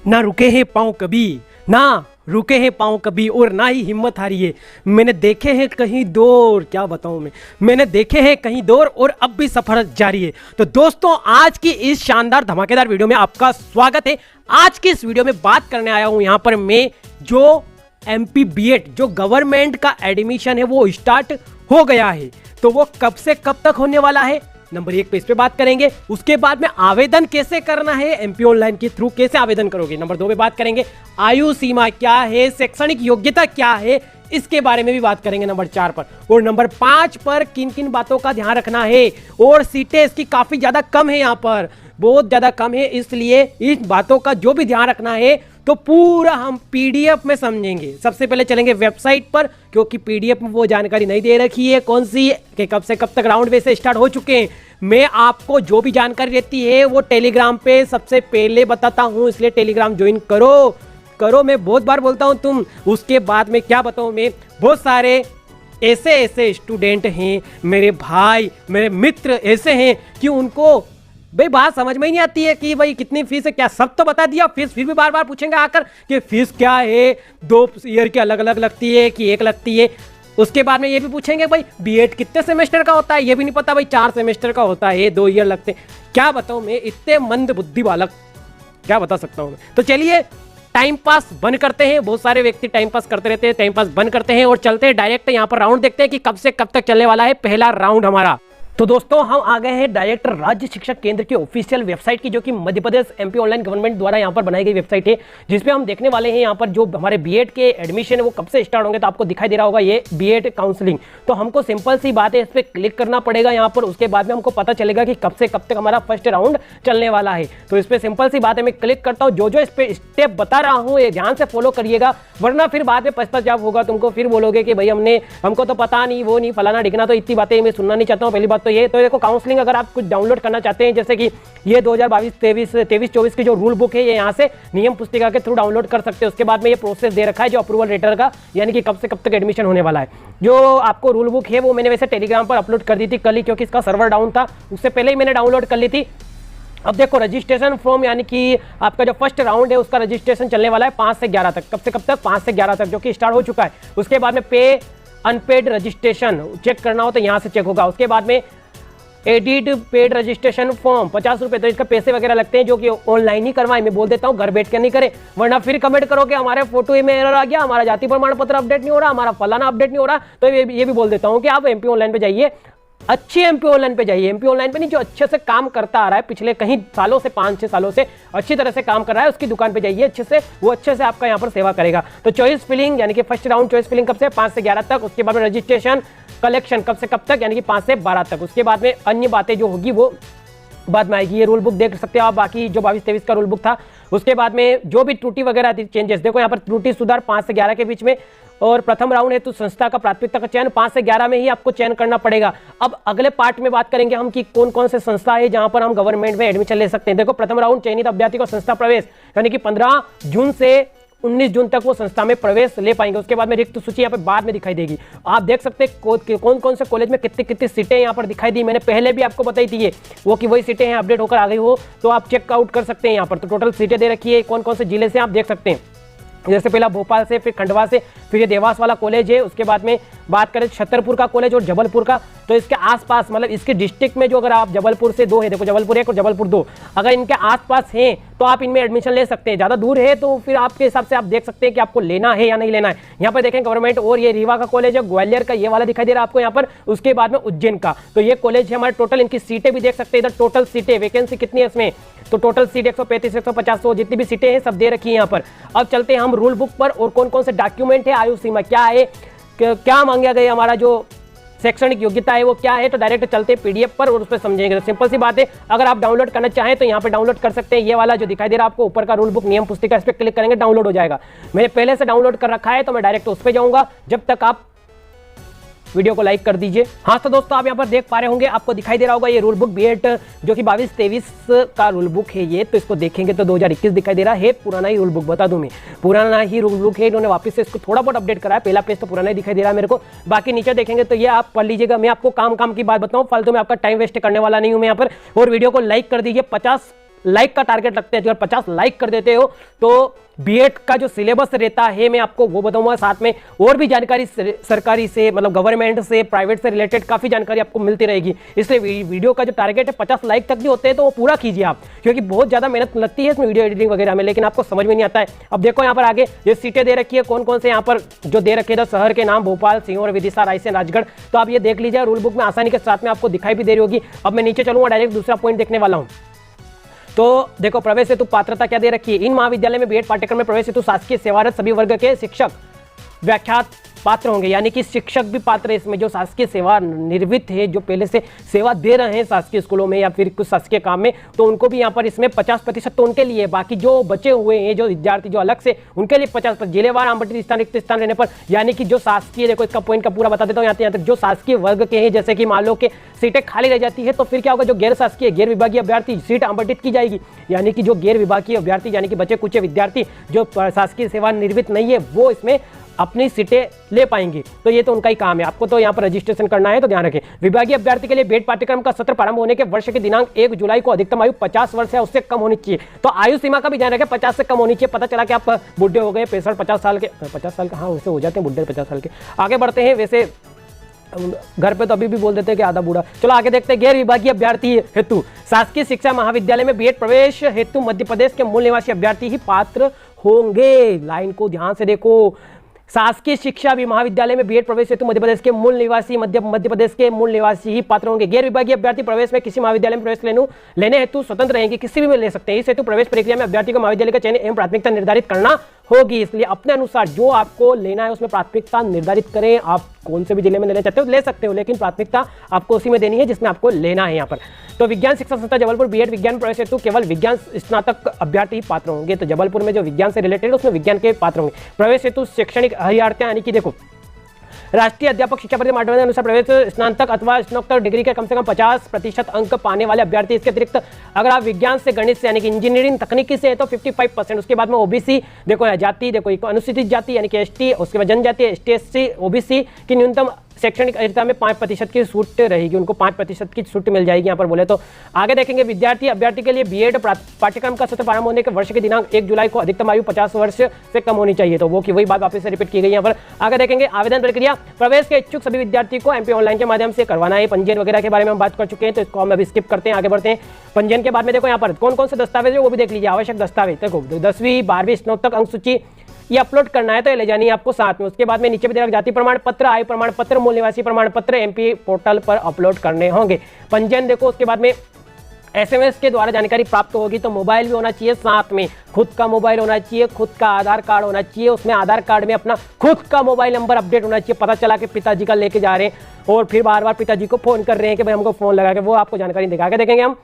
ना रुके हैं पाँव कभी, ना रुके हैं पाँव कभी और ना ही हिम्मत हारी है। मैंने देखे हैं कहीं दौर, क्या बताऊं मैंने देखे हैं कहीं दौर और अब भी सफर जारी है। तो दोस्तों आज की इस शानदार धमाकेदार वीडियो में आपका स्वागत है। आज की इस वीडियो में बात करने आया हूं यहाँ पर मैं जो एमपी बीएड जो गवर्नमेंट का एडमिशन है वो स्टार्ट हो गया है, तो वो कब से कब तक होने वाला है, नंबर 1 पे इस पे बात करेंगे। उसके बाद में आवेदन कैसे करना है, एमपी ऑनलाइन के थ्रू कैसे आवेदन करोगे, नंबर 2 पे बात करेंगे। आयु सीमा क्या है, शैक्षणिक योग्यता क्या है, इसके बारे में भी बात करेंगे नंबर 4 पर। और नंबर 5 पर किन किन बातों का ध्यान रखना है, और सीटें इसकी काफी ज्यादा कम है, यहाँ पर बहुत ज्यादा कम है, इसलिए इस बातों का जो भी ध्यान रखना है तो पूरा हम पीडीएफ में समझेंगे। सबसे पहले चलेंगे वेबसाइट पर, क्योंकि पीडीएफ में वो जानकारी नहीं दे रखी है कौन सी कि कब से कब तक राउंड वैसे स्टार्ट हो चुके हैं। मैं आपको जो भी जानकारी रहती है वो टेलीग्राम पे सबसे पहले बताता हूं, इसलिए टेलीग्राम ज्वाइन करो। मैं बहुत बार बोलता हूं तुम, उसके बाद में क्या बताऊं मैं, बहुत सारे ऐसे स्टूडेंट हैं, मेरे भाई मेरे मित्र ऐसे हैं कि उनको भाई बात समझ में ही नहीं आती है कि भाई कितनी फीस है, क्या सब तो बता दिया, फीस फिर भी बार बार पूछेंगे आकर कि फीस क्या है, 2 ईयर की अलग अलग लगती है कि एक लगती है। उसके बाद में ये भी पूछेंगे भाई बीएड कितने सेमेस्टर का होता है, ये भी नहीं पता भाई 4 सेमेस्टर का होता है, 2 ईयर लगते हैं। क्या बताऊं मैं, इतने मंद बुद्धि बालक, क्या बता सकता हूं मैं। तो चलिए टाइम पास बंद करते हैं, बहुत सारे व्यक्ति टाइम पास करते रहते हैं, टाइम पास बंद करते हैं और चलते हैं डायरेक्ट यहाँ पर राउंड देखते हैं कि कब से कब तक चलने वाला है पहला राउंड हमारा। तो दोस्तों हम आ गए हैं डायरेक्ट राज्य शिक्षक केंद्र की ऑफिशियल वेबसाइट की, जो कि Madhya Pradesh MP online government द्वारा यहाँ पर बनाई गई वेबसाइट है, जिसपे हम देखने वाले हैं यहाँ पर जो हमारे बीएड के एडमिशन है वो कब से स्टार्ट होंगे। तो आपको दिखाई दे रहा होगा ये बीएड काउंसलिंग, तो हमको सिंपल सी बात है, इस पर क्लिक करना पड़ेगा यहाँ पर। उसके बाद में हमको पता चलेगा कि कब से कब तक हमारा फर्स्ट राउंड चलने वाला है। तो इस पर सिंपल सी बात है, मैं क्लिक करता हूँ, जो इस पर स्टेप बता रहा हूँ ये ध्यान से फॉलो करिएगा, वरना फिर बाद में पश्चाताप होगा तुमको, फिर बोलोगे कि भाई हमको तो पता नहीं, वो नहीं फलाना ढिकना, तो इतनी बातें मैं सुनना नहीं चाहता हूँ। पहली बात तो ये, तो देखो काउंसलिंग अगर आप कुछ डाउनलोड करना चाहते हैं, जैसे कि ये 2022-23-24 की जो रूल बुक है, ये यहाँ से नियम पुस्तिका के थ्रू डाउनलोड कर सकते हैं। उसके बाद में ये प्रोसेस दे रखा है जो अप्रूवल लेटर का, यानी कि कब से कब तक एडमिशन होने वाला है। जो आपको रूल बुक है वो मैंने वैसे टेलीग्राम पर अपलोड कर दी थी कल ही, क्योंकि इसका सर्वर डाउन था, उससे पहले ही मैंने डाउनलोड कर ली थी। अब देखो रजिस्ट्रेशन फॉर्म, यानी कि आपका जो फर्स्ट राउंड है उसका रजिस्ट्रेशन चलने वाला है 5 से 11 तक, कब से कब तक 5 से 11 तक, जो कि स्टार्ट हो चुका है। उसके बाद में पे अनपेड रजिस्ट्रेशन चेक करना हो तो यहाँ से चेक होगा। उसके बाद में एडिट पेड रजिस्ट्रेशन फॉर्म 50 रुपये, तो इसका पैसे वगैरह लगते हैं, जो कि ऑनलाइन ही करवाएं। मैं बोल देता हूँ घर बैठ के नहीं करें, वरना फिर कमेंट करो कि हमारे फोटो में एरर आ गया, हमारा जाति प्रमाण पत्र अपडेट नहीं हो रहा, हमारा फलाना अपडेट नहीं हो रहा। तो ये भी बोल देता हूँ कि आप एमपी ऑनलाइन पे जाइए, अच्छी एमपी ऑनलाइन पे जाइए। एमपी ऑनलाइन पे नहीं, जो अच्छे से काम करता आ रहा है पिछले कहीं सालों से, 5-6 सालों से अच्छी तरह से काम कर रहा है, उसकी दुकान पे जाइए अच्छे से, वो अच्छे से आपका यहाँ पर सेवा करेगा। तो चॉइस फिलिंग, यानी कि फर्स्ट राउंड चॉइस फिलिंग कब से, 5 से 11 तक। उसके बाद में रजिस्ट्रेशन कलेक्शन कब से कब तक, यानी कि 5 से 12 तक। उसके बाद में अन्य बातें जो होगी वो बाद में आएगी। ये रूल बुक देख सकते हो आप, बाकी जो 22-23 का रूल बुक था। उसके बाद में जो भी त्रुटि वगैरह थी, चेंजेस देखो यहाँ पर, त्रुटि सुधार 5 से 11 के बीच में। और प्रथम राउंड है तो संस्था का प्राथमिकता का चयन 5 से 11 में ही आपको चयन करना पड़ेगा। अब अगले पार्ट में बात करेंगे हम कि कौन कौन से संस्था है जहां पर हम गवर्नमेंट में एडमिशन ले सकते हैं। देखो प्रथम राउंड चयनित अभ्यर्थी को संस्था प्रवेश, यानी कि 15 जून से 19 जून तक वो संस्था में प्रवेश ले पाएंगे। उसके बाद में रिक्त सूची यहाँ पे बाद में दिखाई देगी। आप देख सकते हैं कौन कौन से कॉलेज में कितनी कितनी सीटें यहाँ पर दिखाई दी, मैंने पहले भी आपको बताई थी ये, वो कि वही सीटें हैं, अपडेट होकर आ गई हो, तो आप चेकआउट कर सकते हैं यहाँ पर। तो टोटल सीटें दे रखी है, कौन कौन से जिले से आप देख सकते हैं, जैसे पहला भोपाल से, फिर खंडवा से, फिर ये देवास वाला कॉलेज है। उसके बाद में बात करें छतरपुर का कॉलेज और जबलपुर का, तो इसके आसपास मतलब इसके डिस्ट्रिक्ट में जो, अगर आप जबलपुर से 2 है, देखो जबलपुर 1 और जबलपुर 2, अगर इनके आसपास हैं तो आप इनमें एडमिशन ले सकते हैं। ज़्यादा दूर है तो फिर आपके हिसाब से आप देख सकते हैं कि आपको लेना है या नहीं लेना है। यहाँ पर देखें गवर्नमेंट, और ये रीवा का कॉलेज है, ग्वालियर का ये वाला दिखाई दे रहा है आपको यहाँ पर। उसके बाद में उज्जैन का, तो ये कॉलेज है हमारे। टोटल इनकी सीटें भी देख सकते हैं इधर, टोटल सीटें, वैकेंसी कितनी है इसमें, तो टोटल सीट 135, 150 जितनी भी सीटें हैं सब दे रखी है यहाँ पर। अब चलते हैं हम रूल बुक पर, और कौन कौन से डॉक्यूमेंट है, आयु सीमा क्या है, क्या मांगा गया, हमारा जो शैक्षणिक योग्यता है वो क्या है। तो डायरेक्ट चलते हैं पीडीएफ पर और उस पर समझेंगे। तो सिंपल सी बात है, अगर आप डाउनलोड करना चाहें तो यहाँ पे डाउनलोड कर सकते हैं। ये वाला जो दिखाई दे रहा है आपको ऊपर का रूल बुक नियम पुस्तिका, इस पर क्लिक करेंगे डाउनलोड हो जाएगा। मैंने पहले से डाउनलोड कर रखा है तो मैं डायरेक्ट उस पर जाऊंगा, जब तक आप वीडियो को लाइक कर दीजिए। हाँ तो दोस्तों आप यहाँ पर देख पा रहे होंगे, आपको दिखाई दे रहा होगा ये रूल बुक बीएड जो कि 22-23 का रूल बुक है ये। तो इसको देखेंगे तो 2021 दिखाई दे रहा है, पुराना ही रूल बुक, बता दूं मैं पुराना ही रूल बुक है। इन्होंने वापस से इसको थोड़ा बहुत अपडेट करा है, पहला पेज तो पुराना ही दिखाई दे रहा है मेरे को। बाकी नीचे देखेंगे तो ये आप पढ़ लीजिएगा। मैं आपको काम की बात बताऊं, फालतू में आपका टाइम वेस्ट करने वाला नहीं हूं मैं यहाँ पर। और वीडियो को लाइक कर दीजिए, 50 लाइक का टारगेट रखते हैं, अगर 50 लाइक कर देते हो तो बीएड का जो सिलेबस रहता है मैं आपको वो बताऊंगा, साथ में और भी जानकारी सरकारी से मतलब गवर्नमेंट से प्राइवेट से रिलेटेड काफी जानकारी आपको मिलती रहेगी। इसलिए वीडियो का जो टारगेट है 50 लाइक तक भी होते हैं तो वो पूरा कीजिए आप, क्योंकि बहुत ज्यादा मेहनत लगती है इसमें वीडियो एडिटिंग वगैरह में, लेकिन आपको समझ में नहीं आता है। अब देखो यहाँ पर आगे ये सीटें दे रखी है, कौन कौन से यहाँ पर जो दे रखे हैं शहर के नाम भोपाल, सीहोर, विदिशा, रायसेन, राजगढ़, तो आप ये देख लीजिए रूल बुक में आसानी के साथ में आपको दिखाई भी दे रही होगी। अब मैं नीचे चलूंगा, डायरेक्ट दूसरा पॉइंट देखने वाला हूँ। तो देखो प्रवेश हेतु पात्रता क्या दे रखी है, इन महाविद्यालय में बीएड पाठ्यक्रम में प्रवेश हेतु शासकीय सेवारत सभी वर्ग के शिक्षक व्याख्यात पात्र होंगे, यानी कि शिक्षक भी पात्र है इसमें, जो शासकीय सेवा निवृत्त है, जो पहले से सेवा दे रहे हैं शासकीय स्कूलों में या फिर कुछ शासकीय काम में, तो उनको भी यहाँ पर इसमें 50% तो उनके लिए, बाकी जो बचे हुए हैं जो विद्यार्थी जो अलग से उनके लिए 50% जिलेवार आवंटित स्थान रिक्त स्थान रहने पर, यानी कि जो शासकीय, देखो इसका पॉइंट का पूरा बता देता हूँ यहाँ तक, जो शासकीय वर्ग के हैं, जैसे कि मान लो कि सीटें खाली रह जाती है तो फिर क्या होगा, जो गैर शासकीय गैर विभागीय अभ्यर्थी सीट आवंटित की जाएगी, यानी कि जो गैर विभागीय अभ्यर्थी यानी कि बचे कुछ विद्यार्थी जो शासकीय सेवा निवृत्त नहीं है वो इसमें अपनी सीटें ले पाएंगे। तो ये तो उनका ही काम है, आपको तो यहाँ पर रजिस्ट्रेशन करना है, तो ध्यान रखें। विभागीय अभ्यर्थी के लिए बीएड पाठ्यक्रम का सत्र प्रारंभ होने के वर्ष के दिनांक 1 जुलाई को अधिकतम आयु 50 वर्ष है उससे कम होनी चाहिए, तो आयु सीमा का भी ध्यान रखें, 50 से कम होनी चाहिए। पता चला कि आप बुढ़े हो गए 65-50 साल के, 50 साल का, हाँ वैसे हो जाते हैं बुढ़े 50 साल के। आगे बढ़ते हैं, वैसे घर पे तो अभी भी बोल देते हैं कि आधा बूढ़ा। चलो आगे देखते हैं, गैर विभागीय अभ्यर्थी हेतु शासकीय शिक्षा महाविद्यालय में बीएड प्रवेश हेतु मध्य प्रदेश के मूल निवासी अभ्यर्थी ही पात्र होंगे। लाइन को ध्यान से देखो, शासकीय शिक्षा भी महाविद्यालय में बीएड प्रवेश हेतु मध्य प्रदेश के मूल निवासी मध्य प्रदेश के मूल निवासी ही पात्र होंगे। गैर विभागीय अभ्यर्थी प्रवेश में किसी महाविद्यालय में प्रवेश लेने हेतु स्वतंत्र रहेंगे, किसी भी में ले सकते हैं। इस हेतु प्रवेश प्रक्रिया में अभ्यर्थी को महाविद्यालय का चयन एवं प्राथमिकता निर्धारित करना होगी, इसलिए अपने अनुसार जो आपको लेना है उसमें प्राथमिकता निर्धारित करें। आप कौन से भी जिले में लेना चाहते हो ले सकते हो, लेकिन प्राथमिकता आपको उसी में देनी है जिसमें आपको लेना है। यहाँ पर तो विज्ञान शिक्षा संस्था जबलपुर बीएड विज्ञान प्रवेश हेतु केवल विज्ञान स्नातक अभ्यर्थी पात्र होंगे, तो जबलपुर में जो विज्ञान से रिलेटेड उसमें विज्ञान के पात्र होंगे। प्रवेश हेतु शैक्षणिक अर्हता, यानी कि देखो राष्ट्रीय अध्यापक शिक्षा परिषद मानदंड अनुसार प्रवेश स्नातक अथवा स्नातक डिग्री के कम से कम 50% अंक पाने वाले अभ्यर्थी। इसके अतिरिक्त अगर आप विज्ञान से, गणित से यानी कि इंजीनियरिंग तकनीकी से है तो 55%। उसके बाद में ओबीसी, देखो जाति, देखो अनुसूचित जाति यानी कि एसटी, उसके बाद जनजाति एसटी एससी ओबीसी की न्यूनतम शैक्षणिक अर्हता में 5% की छूट रहेगी, उनको 5% की छूट मिल जाएगी यहाँ पर बोले तो। आगे देखेंगे, विद्यार्थी अभ्यर्थी के लिए बीएड पाठ्यक्रम का सत्र प्रारंभ होने के वर्ष के दिनांक 1 जुलाई को अधिकतम आयु 50 वर्ष से कम होनी चाहिए, तो वो की वही बात वापस से रिपीट की गई यहाँ पर। आगे देखेंगे, आवेदन प्रक्रिया, प्रवेश के इच्छुक सभी विद्यार्थी को एमपी ऑनलाइन के माध्यम से करवाना है। पंजीयन वगैरह के बारे में हम बात कर चुके हैं तो इसको हम अभी स्किप करते हैं, आगे बढ़ते हैं। पंजीयन के बाद में देखो यहाँ पर कौन कौन से दस्तावेज है वो भी देख लीजिए। आवश्यक दस्तावेज देखो 10वीं 12वीं स्नातक अंक सूची ये अपलोड करना है तो ये ले जानी है आपको साथ में। उसके बाद में नीचे भी देखा जाति प्रमाण पत्र, आयु प्रमाण पत्र, मूल निवासी प्रमाण पत्र एमपी पोर्टल पर अपलोड करने होंगे। पंजीयन देखो, उसके बाद में एसएमएस के द्वारा जानकारी प्राप्त होगी, तो मोबाइल भी होना चाहिए साथ में, खुद का मोबाइल होना चाहिए, खुद का आधार कार्ड होना चाहिए, उसमें आधार कार्ड में अपना खुद का मोबाइल नंबर अपडेट होना चाहिए। पता चला कि पिताजी का लेके जा रहे हैं और फिर बार बार पिताजी को फोन कर रहे हैं कि भाई हमको फोन लगा के, वो आपको जानकारी दिखा के देखेंगे हम।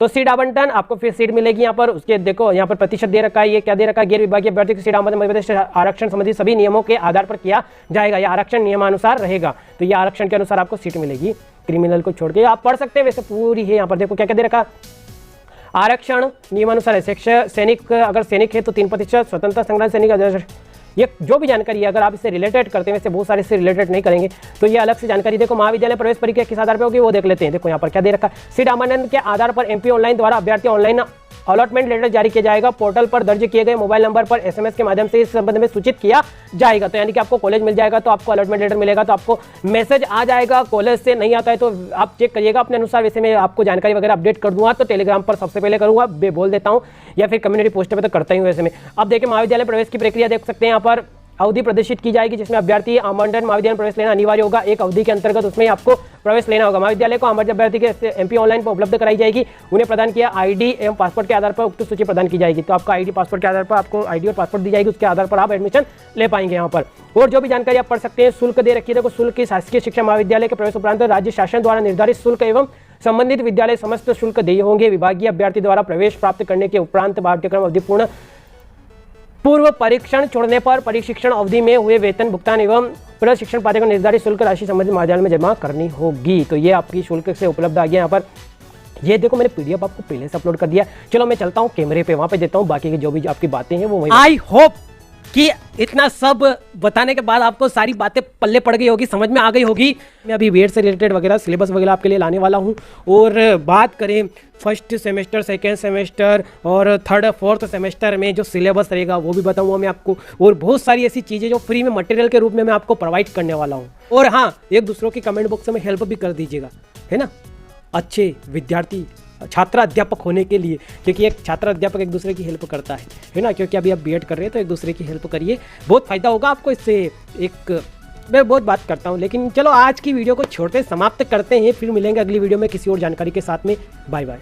तो सीट आवंटन, आपको फिर सीट मिलेगी यहाँ पर, उसके देखो यहाँ पर प्रतिशत दे रखा है, ये क्या दे रखा है, गैर विभागीय अभ्यर्थी की सीट आवंटन मध्य प्रदेश आरक्षण संबंधी सभी नियमों के आधार पर किया जाएगा, ये आरक्षण नियमानुसार रहेगा, तो ये आरक्षण के अनुसार आपको सीट मिलेगी। क्रिमिनल को छोड़ के आप पढ़ सकते हैं, वैसे पूरी है यहाँ पर। देखो क्या क्या दे रखा, आरक्षण नियमानुसार है, सैनिक अगर सैनिक है तो 3%, स्वतंत्रता संग्राम सैनिक, ये जो भी जानकारी है अगर आप इससे रिलेटेड करते हैं, वैसे बहुत सारे इससे रिलेटेड नहीं करेंगे तो ये अलग से जानकारी। देखो महाविद्यालय प्रवेश प्रक्रिया किस आधार पर होगी वो देख लेते हैं। देखो यहाँ पर क्या दे रखा है, सीट आवंटन के आधार पर एमपी ऑनलाइन द्वारा अभ्यर्थी ऑनलाइन अलॉटमेंट लेटर जारी किया जाएगा, पोर्टल पर दर्ज किए गए मोबाइल नंबर पर एसएमएस के माध्यम से इस संबंध में सूचित किया जाएगा। तो यानी कि आपको कॉलेज मिल जाएगा तो आपको अलॉटमेंट लेटर मिलेगा, तो आपको मैसेज आ जाएगा। कॉलेज से नहीं आता है तो आप चेक करिएगा अपने अनुसार, वैसे मैं आपको जानकारी वगैरह अपडेट कर दूंगा, तो टेलीग्राम पर सबसे पहले करूंगा, बोल देता हूँ, या फिर कम्युनिटी पोस्ट पर तो करता ही हूँ वैसे में। अब देखिए महाविद्यालय प्रवेश की प्रक्रिया देख सकते हैं यहाँ पर, अवधि प्रदर्शित की जाएगी जिसमें अभ्यर्थी आमंत्रण महाविद्यालय प्रवेश लेना अनिवार्य होगा, एक अवधि के अंतर्गत उसमें आपको प्रवेश लेना होगा। महाविद्यालय को आमंत्रित अभ्यर्थी के एमपी ऑनलाइन पर उपलब्ध कराई जाएगी, उन्हें प्रदान किया आईडी एवं पासपोर्ट के आधार पर उक्त सूची प्रदान की जाएगी, तो आपका आईडी पासपोर्ट के आधार पर आपको आईडी और पासपोर्ट दी जाएगी, उसके आधार पर आप एडमिशन ले पाएंगे यहाँ पर। और जो भी जानकारी आप पढ़ सकते हैं, शुल्क दे रखी है, देखो शुल्क की शासकीय शिक्षा महाविद्यालय के प्रवेश उपरांत राज्य शासन द्वारा निर्धारित शुल्क एवं संबंधित विद्यालय समस्त शुल्क देय होंगे। विभागीय अभ्यर्थी द्वारा प्रवेश प्राप्त करने के उपरांत पाठ्यक्रम अवधि पूर्व परीक्षण छोड़ने पर प्रशिक्षण अवधि में हुए वेतन भुगतान एवं प्रशिक्षण पाठ्यक्रम निर्धारित शुल्क राशि संबंधित महाविद्यालय में जमा करनी होगी। तो ये आपकी शुल्क से उपलब्ध आ गया यहाँ पर। ये देखो मैंने पीडीएफ आपको पहले से अपलोड कर दिया। चलो मैं चलता हूँ कैमरे पे, वहां पे देता हूँ बाकी की जो भी आपकी बातें हैं वो। आई होप कि इतना सब बताने के बाद आपको सारी बातें पल्ले पड़ गई होगी, समझ में आ गई होगी। मैं अभी बीएड से रिलेटेड वगैरह सिलेबस वगैरह आपके लिए लाने वाला हूँ। और बात करें फर्स्ट सेमेस्टर, सेकेंड सेमेस्टर और थर्ड फोर्थ सेमेस्टर में जो सिलेबस रहेगा वो भी बताऊँगा मैं आपको, और बहुत सारी ऐसी चीज़ें जो फ्री में मटेरियल के रूप में मैं आपको प्रोवाइड करने वाला हूँ। और हाँ, एक दूसरों की कमेंट बॉक्स में हेल्प भी कर दीजिएगा, है ना, अच्छे विद्यार्थी छात्र अध्यापक होने के लिए, क्योंकि एक छात्र अध्यापक एक दूसरे की हेल्प करता है ना, क्योंकि अभी आप बीएड कर रहे हैं तो एक दूसरे की हेल्प करिए, बहुत फ़ायदा होगा आपको इससे। मैं बहुत बात करता हूँ, लेकिन चलो आज की वीडियो को छोड़ते समाप्त करते हैं, फिर मिलेंगे अगली वीडियो में किसी और जानकारी के साथ में। Bye bye.